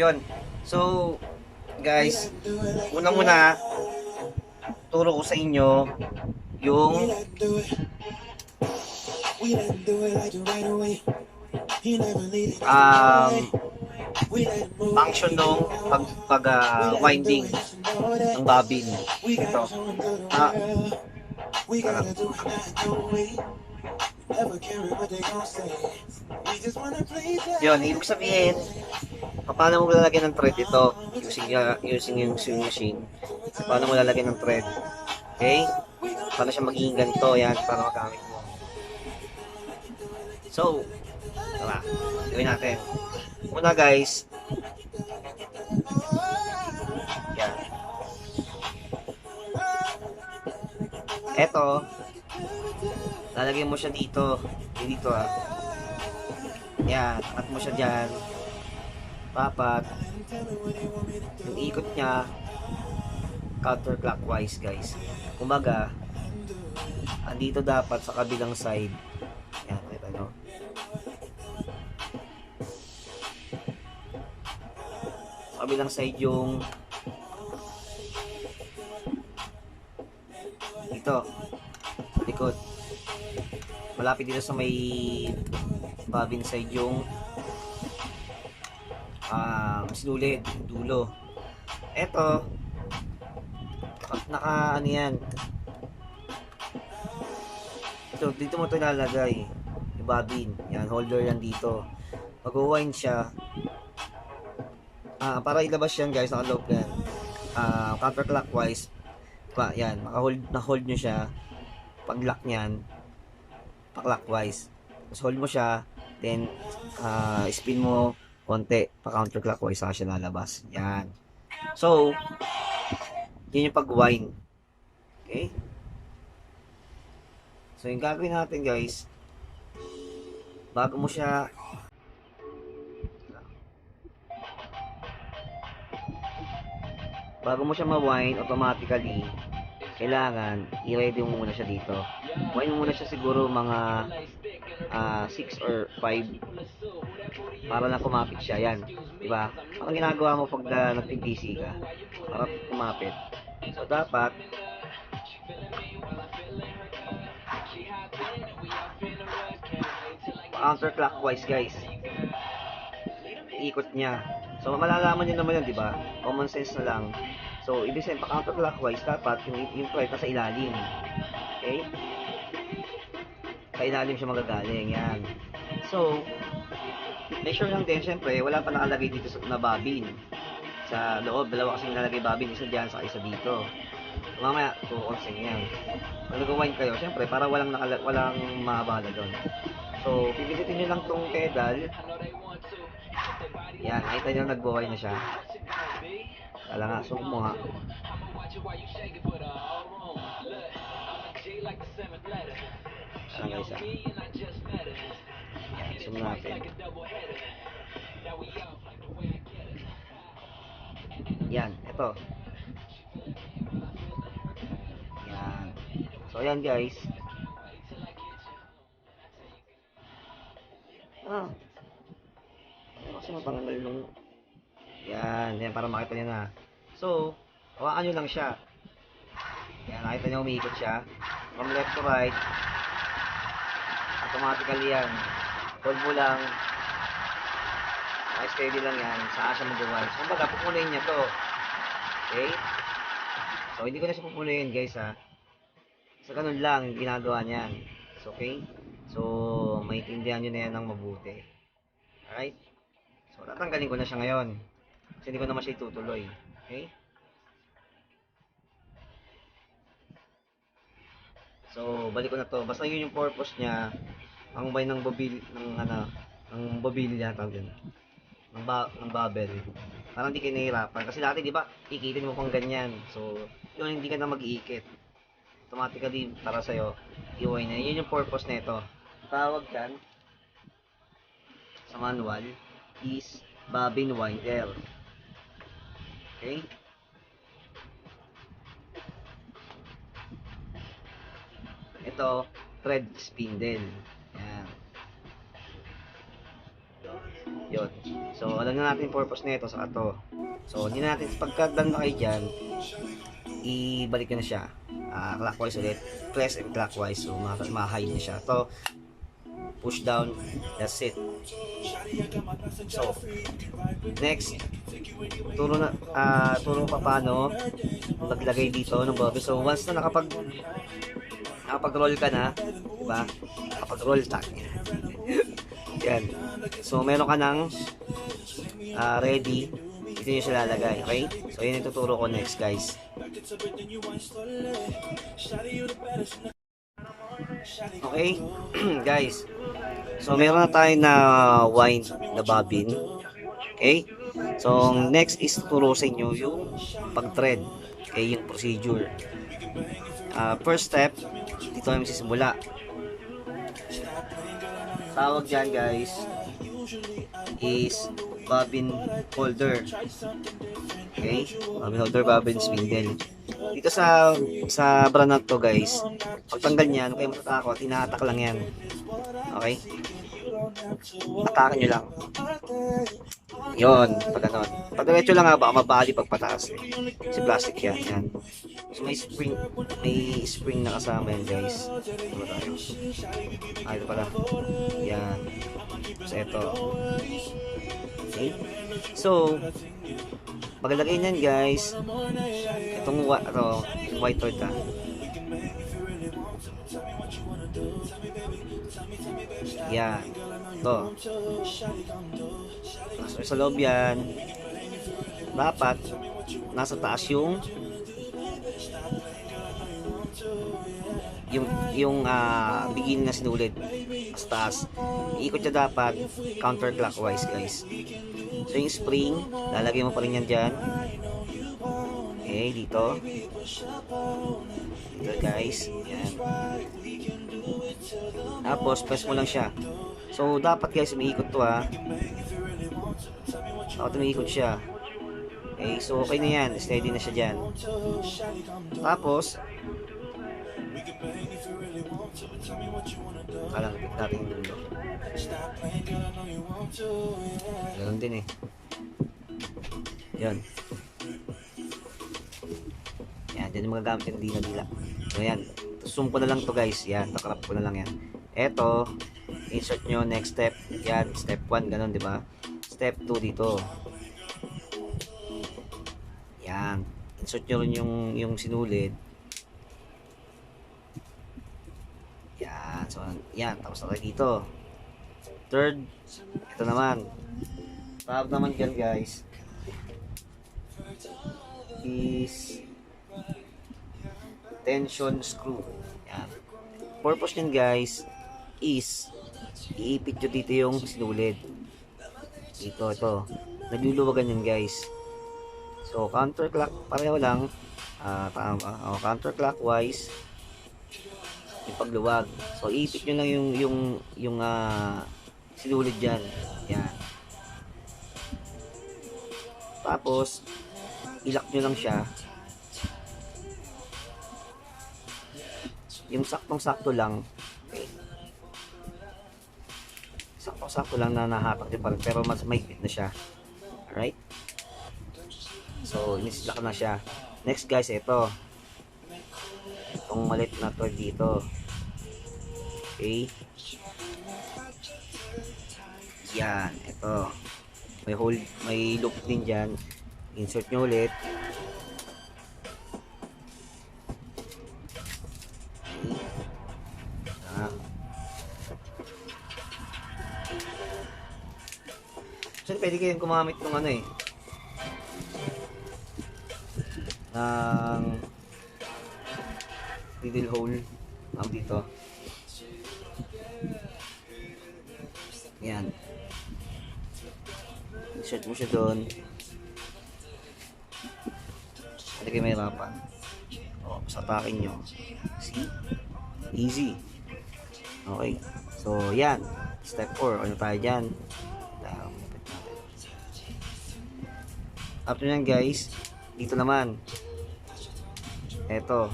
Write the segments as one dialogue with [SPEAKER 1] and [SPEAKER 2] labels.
[SPEAKER 1] Yun. So, guys, muna turo ko sa inyo yung function nung winding ng bobbin. Ito. Yun, ibig sabihin, paano mo lalagyan ng thread ito using yung sewing machine. Paano mo lalagyan ng thread? Okay? Paano siya magiging ganito? Yan, para magamit mo. So, tara, gawin natin. Una guys, yan. Eto, lalagyan mo siya dito. Dito yan, at mo siya dyan. Dapat yung ikot niya counterclockwise guys. Kumbaga andito dapat sa kabilang side. Yan, ito no. Sa kabilang side yung dito sa likod. Malapit dito sa may bobbin side yung sinulid, dulo. Eto, naka ano yan. Ito, dito mo ito ilalagay. Yung bobbin. Yan, holder yan dito. Mag-wind siya. Para ilabas yan guys, naka-loop yan. Counterclockwise. Yan, na-hold nyo siya. Pag-lock nyan, pa-clockwise. Tapos hold mo siya, then spin mo konti, pa-counterclockwise, saka siya lalabas. Yan. So, yun yung pag-wind. Okay? So, yung gagawin natin guys, bago mo siya ma-wind automatically, kailangan i-ready mo muna siya dito. Wind mo muna siya siguro mga 6 or 5 para na kumapit siya. Yan, diba? Ang ginagawa mo pag nagpipisi ka para kumapit. So dapat counterclockwise guys, ikot niya. So malalaman niyo naman yun, diba? Common sense na lang. So ibig sabihin, pa counterclockwise dapat yung thread sa ilalim. Okay? Sa ilalim siya magagaling. Yan. So make sure lang din, syempre, wala pa nakalagay dito na bobbin. Sa loob, dalawa kasi nakalagay bobbin, isa dyan, sa isa dito. So, mamaya, tukonsin yan. Pag nag-wind kayo, syempre, para walang mabala doon. So, pipilitin nyo lang tong pedal. Yan, nakita nyo nag-wind na siya. Kala nga, zoom mo nga. Saan nga isa? Zoom natin. Yan, ito. Yan. So, ayan guys. Kasi matanggal nung yan, yan para makita nyo na. So, hawakan nyo lang siya. Yan, nakita nyo umiikot siya. From left to right. Automatically yan. Hold mo lang. Steady lang yan. Saan siya mag-wind. So, kumbaga, pupunuin niya to. Okay? So, hindi ko na siya pupunuin, guys, ha. So, ganun lang ginagawa niyan. So, okay? So, maintindihan nyo na yan ng mabuti. Alright? So, tatanggalin ko na siya ngayon. Kasi hindi ko naman siya itutuloy. Okay? So, balik ko na to. Basta yun yung purpose niya. Ang bay ng bobil, ng bobilya, tawag yun. ng bubble. Parang hindi kayo nahihirapan. Kasi dati, di ba, ikitin mo pang ganyan. So, yun, hindi ka na mag-iikit. Automatically, para sa'yo, iuwi na. Yun yung purpose nito. Tawag kan sa manual is bobbin winder. Okay? Ito, thread spindle. Yan. Yun. So, alam na natin yung purpose nito sa ito. So, hindi na natin, pagka done na kayo dyan, ibalik na siya. Clockwise ulit. Press and clockwise. So, ma-hide na siya. Ito, push down. That's it. So, next, turo pa paano maglagay dito ng bobby. So, once na nakapag-roll ka na, diba? Nakapag-roll tag. Yan. So, meron ka ng ready. Dito nyo siya lalagay. Okay? So, yun yung tuturo ko next, guys. Okay? Guys. So, meron na tayo na wind na bobbin. Okay? So, next is tuturo sa inyo yung pag-thread. Okay? Yung procedure. First step, dito namin sisimula. Tawag dyan, guys, is bobbin holder. Okay? Bobbin holder, bobbin spindle. Dito sa brand na to, guys, pagtanggal niyan, kayo matatakot, hinahatak lang yan. Okay? Atakan nyo lang. Yon, pag ganon. Pag diretso lang baka mabali pag pataas. Kasi plastic yan. Yan. So may spring na kasama yan, guys. Ito tayo. Ito pala. Yan. So ito. Okay. So, paglagay niyan, guys, itong white thread ka. Yan. Ito. So, sa loob yan, dapat nasa taas yung bigin na sinulid. Sa taas. Iikot siya dapat counterclockwise, guys. So, yung spring, lalagay mo pa rin yan dyan. Okay, dito. Dito, guys. Yan. Tapos, press mo lang siya. So, dapat, guys, umiikot to, ha. Dapat umiikot siya. Okay, so, okay na yan. Steady na siya dyan. Tapos, alam natin yung dulo. Ganun din eh. Yan. Yan, dyan yung mga gamit yung dila-dila. So yan, zoom ko na lang to, guys. Yan, takrap ko na lang yan. Eto, insert nyo, next step. Yan, step 1, ganun, di ba? Step 2 dito. Yan, insert nyo rin yung sinulid. Yan, so yan, tapos na dito. Third, ito naman. Tawag naman dyan, guys, is tension screw. Yan. Purpose nyan, guys, is iipit nyo dito yung sinulid. Ito. Nagluluwagan yan, guys. So, pareho lang. Counterclockwise yung pagluwag. So, iipit nyo lang yung sinulid dyan. Yan. Tapos, ilak nyo lang siya. Yung saktong-sakto lang. Okay. Saktong-sakto lang na nahatak din pa rin, pero mas mahigpit na siya. Alright? So, inisilak na siya. Next, guys, ito. Itong maliit na thread dito. Okay. Yan, ito. May hole, may loop din dyan. Insert nyo ulit. So, pwede kayong gumamit ng ng needle hole dito. Yan. Insert mo siya doon. Hindi kayo mahirapan. O, sa atakin nyo. See? Easy. Okay. So, yan. Step 4. Ano tayo dyan? After nyan guys, dito naman. Eto.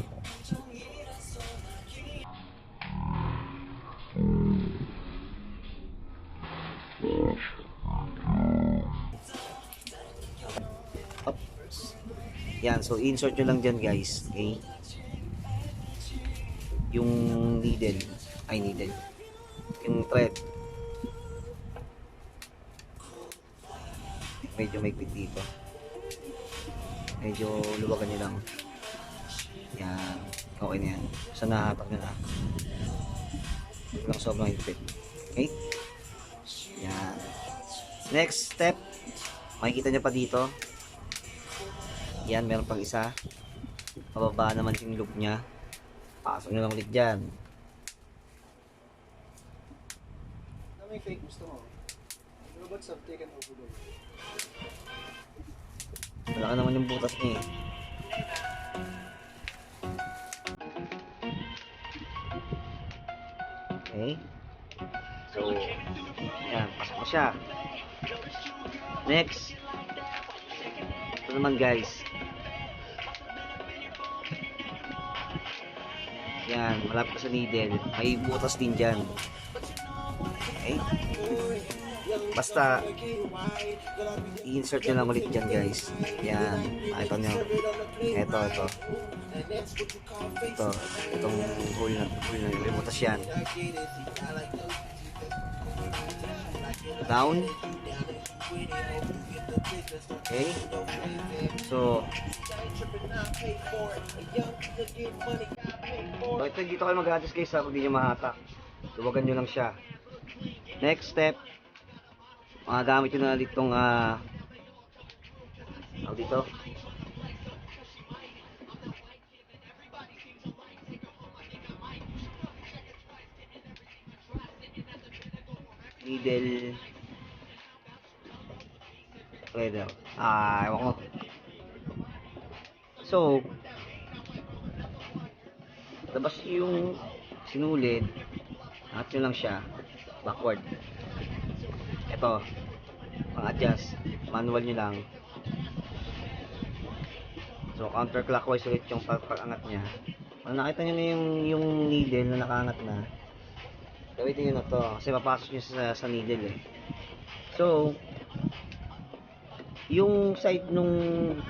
[SPEAKER 1] Yan, so insert nyo lang dyan guys, okay? Yung needle, yung thread. Medyo maigpit dito. Medyo luwagan nyo lang. Yan, okay na yan. Basta nahatak nyo na. Huwag lang sobrang higpit. Okay? Yan. Next step, makikita nyo pa dito. Yan, meron pang isa. Pababa naman yung loop nya. Pasok nyo lang ulit dyan.
[SPEAKER 2] May fake gusto mo. Robots have taken over the world.
[SPEAKER 1] Wala ka naman yung butas niya eh. Okay. So, yan. Pasok na siya. Next. Ito naman guys. Yan, malapit sa needle. May butas din dyan. Okay? Basta, i-insert nyo lang ulit dyan guys. Yan, ito nyo. Ito. Itong hole na may butas yan. Down. Okay? So, ito dito kayo mag-adjust guys ha, kung di nyo mahatak. Luwagan nyo lang siya. Next step, magagamit nyo na ulit itong dito. Needle threader. Ewan ko. So, labas yung sinulid, at nyo lang siya backward. Ito, pang-adjust, manual nyo lang. So, counterclockwise ulit yung pag-angat nya. Kung nakita nyo na yung needle na nakaangat na, gamitin nyo na to kasi papasok nyo sa needle eh. So, yung side nung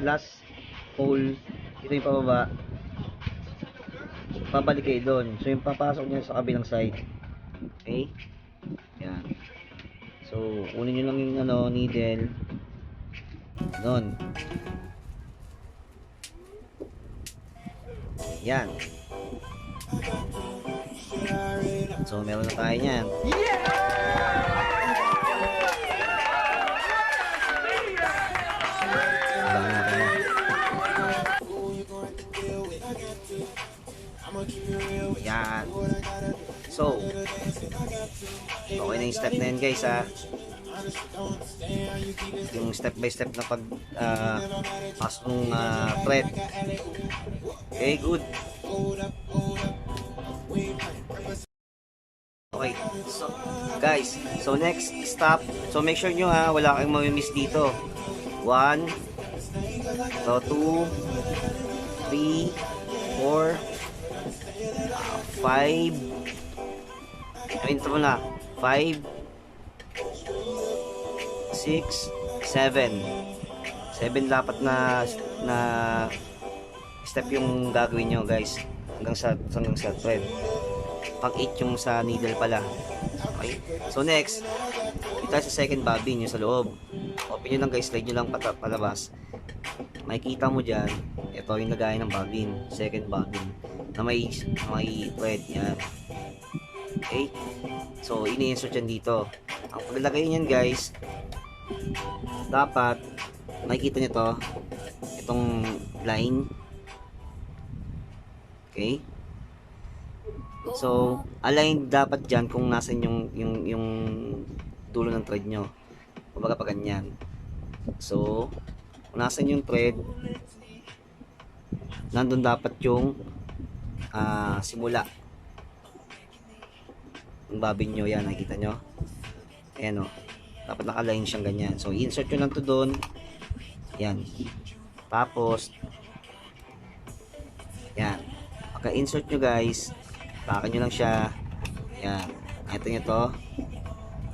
[SPEAKER 1] last hole, ito yung pababa, pabalik kayo doon. So, yung papasok nyo sa kabilang side. Okay? Yan. So, unin nyo lang yung needle. Doon. Yan. So, meron na tayo niyan. Abangan natin mo. Yan. So, okay na yung step na yun guys ha. Yung step by step na pag pasok ng thread. Okay, good. Okay, so guys, so next stop, so make sure nyo ha, wala kayong mamimiss dito. 1, so 2, 3, 4, 5, ito mo na, 5, 6, 7. 7 dapat na step yung gagawin nyo guys, hanggang sa thread. Pang 8 yung sa needle pala. Okay, so next, dito sa second bobbin yung sa loob. Open nyo lang guys, slide nyo lang palabas. Makikita mo dyan, ito yung lagayan ng bobbin, second bobbin na may thread yan. Okay, so ini-insert yan dito. Ang paglagay nyan guys, dapat makikita nyo to, itong line. Okay, so align dapat dyan kung nasan yung dulo ng thread nyo. Kumbaga pa ganyan. So, kung nasan yung thread, nandun dapat yung simula. Yung bobbin nyo, yan, nakikita nyo? Ayan o. Dapat naka-line siyang ganyan. So, insert nyo lang to doon. Yan. Tapos, yan. Pagka-insert nyo guys, pakan nyo lang siya. Yan. Ito nyo to.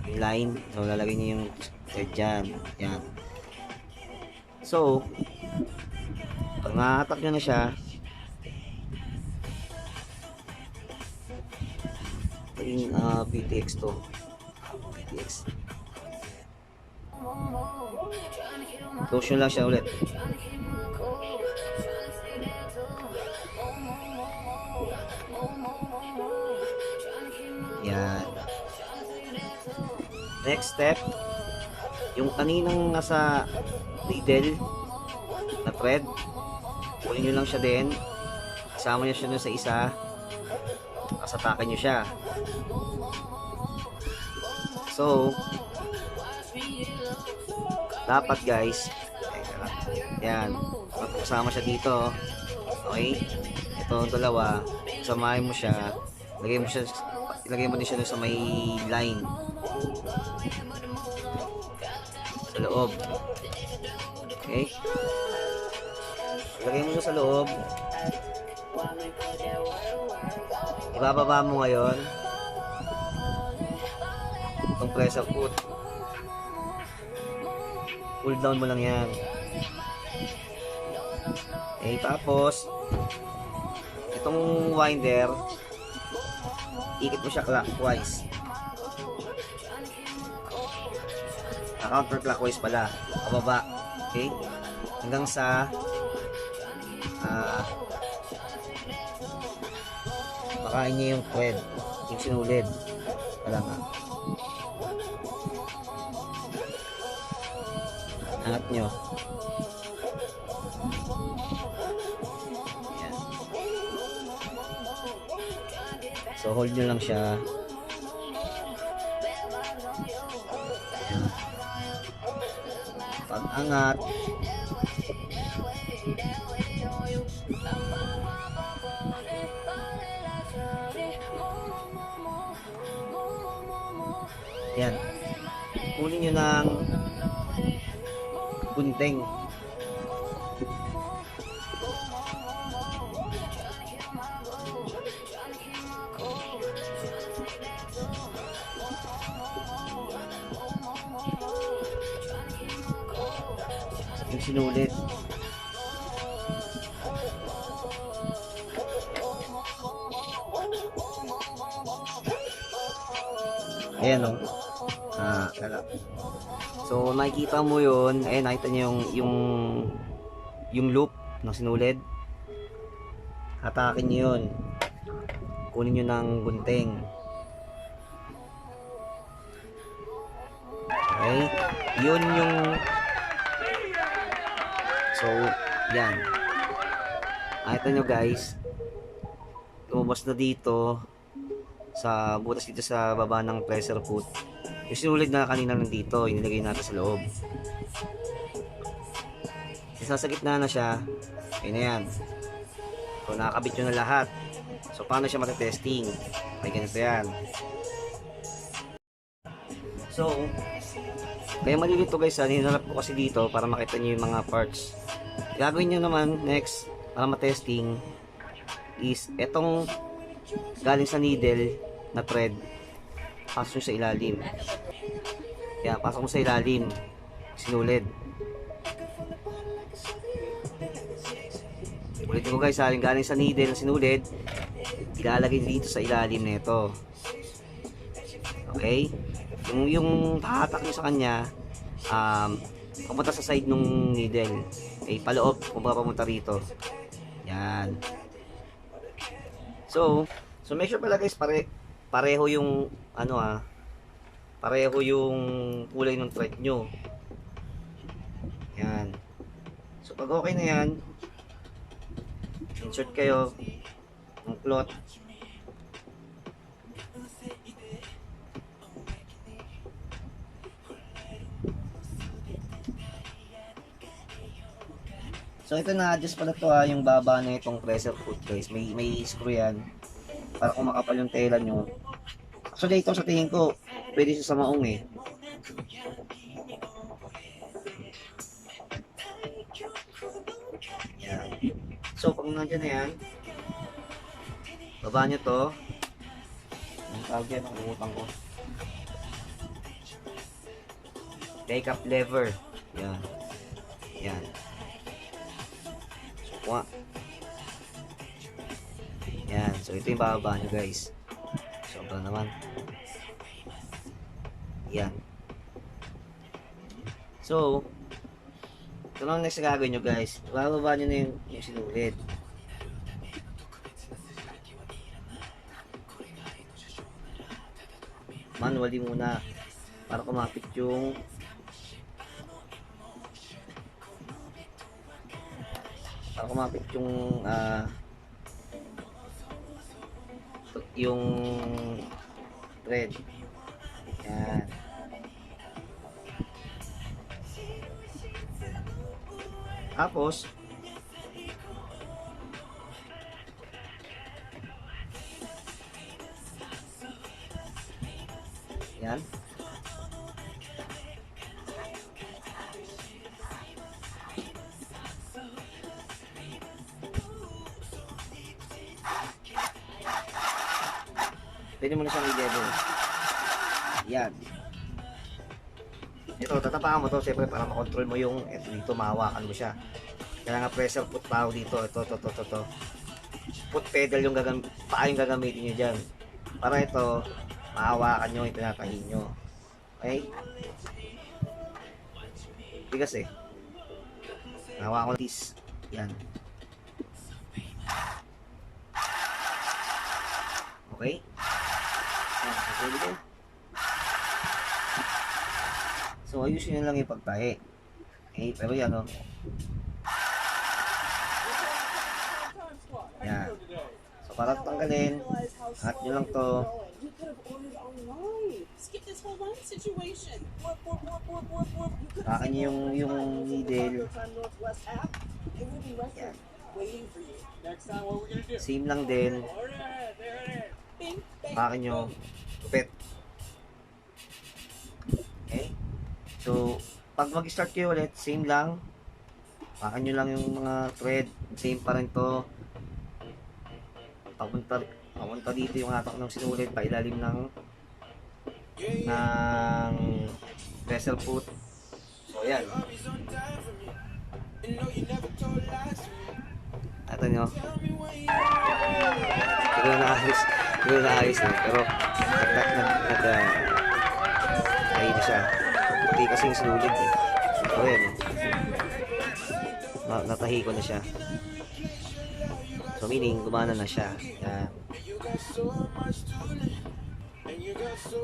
[SPEAKER 1] Yung line. So, lalagay nyo yung thread dyan. Yan. So, pag nakatak nyo na siya, yung PTX to. PTX. Close nyo lang siya ulit. Yan. Next step, yung kaninang nasa needle na thread, kunin nyo lang siya din. Kasama nyo siya dun sa isa. Kasatakan nyo siya. So, dapat guys, yan, kasama siya dito. Okay? Ito dalawa, samahin mo siya, ilagay mo din siya sa may line sa loob. Okay? Ilagay mo sa loob. Ibababa mo ngayon itong pressure foot. Pull down mo lang yan. Okay, tapos itong winder, ikit mo siya clockwise. Counterclockwise pala, pababa. Okay, hanggang sa makain niya yung thread, yung sinulid. Wala nga. Angat nyo. Yan. So hold nyo lang siya. Yan. Pag angat, yan, kunin nyo ng gunting. Yung sinulit. Ayan o. So makikita mo yun. Ayan, nakita nyo yung loop na sinulid. Hatakin nyo yun. Kunin nyo ng gunting. Okay, yun yung, so yan, nakita nyo guys, lumabas na dito sa butas dito sa baba ng pressure foot yung sinulid na kanina nandito, inilagay natin sa loob. Isa sa gitna na siya. Ayun na yan. So nakakabit nyo na lahat. So paano siya matetesting? Ay ganito yan. So kaya malilito guys, hinarap ko kasi dito para makita nyo yung mga parts. Gagawin nyo naman next para matesting is etong galing sa needle na thread, pasok nyo sa ilalim. Kaya pasok mo sa ilalim, sinulid. Ulitin ko guys, galing sa needle na sinulid, ilalagay dito sa ilalim nito. Okay? Yung hatak nyo sa kanya, papunta sa side ng needle. Okay, paloob kung baka papunta rito. Yan. So make sure pala guys, pareho yung pareho yung kulay ng thread nyo. Yan. So pag okay na yan, insert kayo ng cloth. So ito na-adjust pala to yung baba na itong pressure foot guys. May screw yan para kung makapal yung tela nyo. Actually ito sa tingin ko, pwede siya sa maong eh. Yan. So pag nandiyan na yan, baba nyo to. Ang tawag yan, nakalimutan ko. Take up lever. Yan. Yan. So, yan. So, ito yung bababa nyo guys. Sobra naman. Yan. So, ito lang next na gagawin nyo guys. Bababa nyo na yung sinulid. Manually muna. Para kumapit yung yung thread. Yan. Tapos yan. Pwede mo na siyang i-level. Yan. Ito, tatapakan mo to siyempre para makontrol mo yung ito dito, mahawakan mo siya. Kaya nga pressure foot pao dito. Ito. Foot pedal yung paa yung gagamitin nyo dyan. Para ito, mahawakan nyo yung tinatahin nyo. Okay? Bigas eh. Mahawakan ko this. Yan. Okay? So ayusin nyo lang yung pagtahi. Okay, pero yan o. Yan. So para tanggalin, angat nyo lang to. Kakan nyo yung needle. Yan. Same lang din. Kakan nyo. Tupit. Okay? So, pag mag-start kayo ulit, same lang. Pakan nyo lang yung mga thread. Same pa rin to. Papunta dito yung hatak ng sinulit. Pailalim ng pressure foot. So, ayan. Ito nyo. Hindi ko na ayos eh. Pero, ayun na siya. Hindi kasi yung sinulit eh. So, ayan. Natahi ko na siya. So, meaning, gumana na siya. Yan.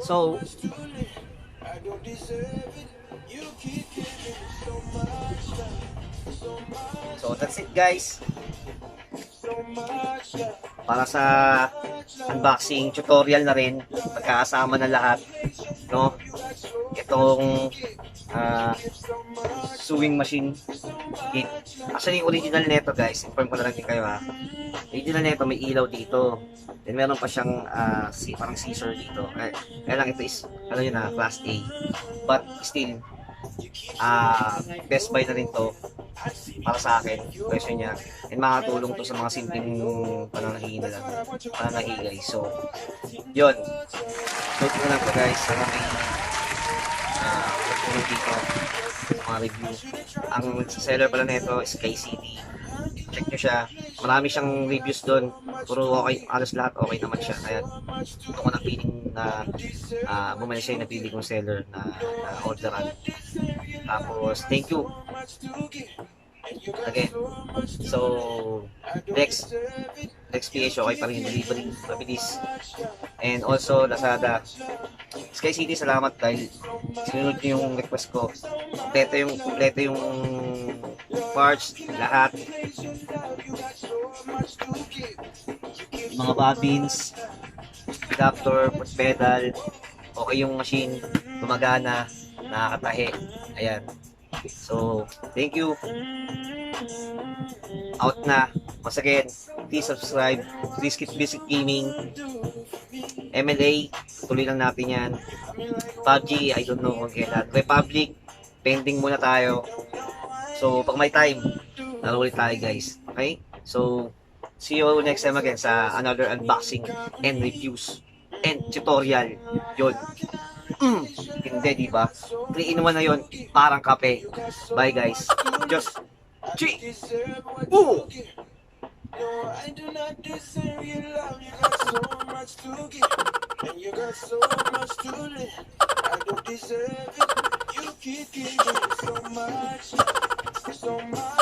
[SPEAKER 1] So, that's it guys. Para sa unboxing tutorial na rin, magkakasama na lahat, no? Itong sewing machine kit. Actually, original neto guys, inform ko na lang din kayo ha. Original neto may ilaw dito. Then meron pa siyang parang scissor dito. Kaya lang ito is ano yun na, class A. But still best buy na rin to para sa akin, presyo niya, and makatulong to sa mga simpleng pananahi nila, pananahi guys. So yun, note ko lang po guys, sana may tulong dito mga review. Ang seller pala nito is KCD, check nyo siya, marami siyang reviews doon, puro okay, alas lahat okay naman siya. Kaya ito ko na feeling na bumalik siya yung napili kong seller na orderan. Tapos thank you again. So next PH okay pa rin yung delivery, mabilis. And also Lazada, Sky City, salamat dahil sinunod niyo yung request ko. Kompleto yung parts, lahat. Mga bobbins, adapter, foot pedal, okay yung machine, gumagana, nakakatahi. Ayan. So, thank you. Out na. Once again, please subscribe. Please keep visit gaming. MLA, tuloy lang natin yan. PUBG, I don't know kung kailan. Republic, pending muna tayo. So, pag may time, laro ulit tayo guys. Okay? So, see you next time again sa another unboxing and reviews and tutorial. Yun. Hindi, diba? 3-in-1 na yun. Parang kape. Bye guys. Just G. Ooh.
[SPEAKER 3] No, I do not deserve your love. You got so much to give, and you got so much to live. I don't deserve it. You keep giving so much, so much.